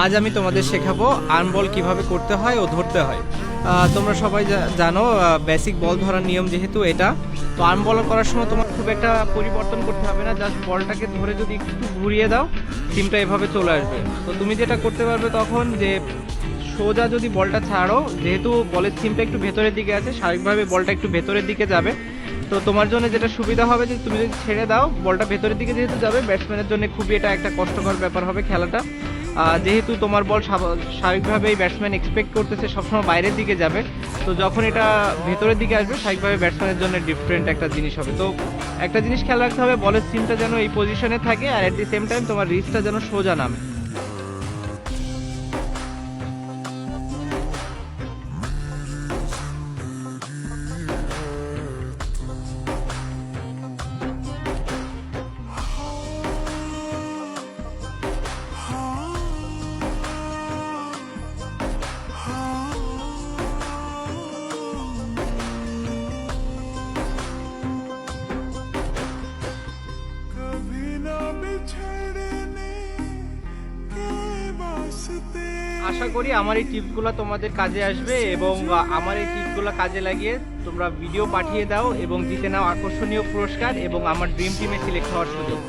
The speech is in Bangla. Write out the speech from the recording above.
আজ আমি তোমাদের শেখাবো আর্ম বল কিভাবে করতে হয় ও ধরতে হয়। তোমরা সবাই জানো বেসিক বল ধরার নিয়ম যেহেতু এটা, তো আর্ম বল করার সময় তোমার খুব একটা পরিবর্তন করতে হবে না, জাস্ট বলটাকে ধরে যদি একটু ঘুরিয়ে দাও সিমটা এভাবে চলে আসবে। তো তুমি যেটা করতে পারবে তখন যে সোজা যদি বলটা ছাড়ো, যেহেতু বলের সিমটা একটু ভেতরের দিকে আছে, স্বাভাবিকভাবে বলটা একটু ভেতরের দিকে যাবে। তো তোমার জন্য যেটা সুবিধা হবে যে তুমি যদি ছেড়ে দাও বলটা ভেতরের দিকে যেহেতু যাবে, ব্যাটসম্যানের জন্য খুবই এটা একটা কষ্টকর ব্যাপার হবে খেলাটা। যেহেতু তোমার বল স্বাভাবিকভাবেই ব্যাটসম্যান এক্সপেক্ট করতেছে সবসময় বাইরের দিকে যাবে, তো যখন এটা ভেতরের দিকে আসবে স্বাভাবিকভাবে ব্যাটসম্যানের জন্য ডিফারেন্ট একটা জিনিস হবে। তো একটা জিনিস খেয়াল রাখতে হবে, বলের সিমটা যেন এই পজিশনে থাকে আর এট দি সেম টাইম তোমার রিচটা যেন সোজা নামে। আশা করি আমার এই টিপসগুলো তোমাদের কাজে আসবে এবং আমার এই টিপসগুলো কাজে লাগিয়ে তোমরা ভিডিও পাঠিয়ে দাও এবং জিতে নাও আকর্ষণীয় পুরস্কার এবং আমার ড্রিম টিমে সিলেক্ট হওয়ার সুযোগ।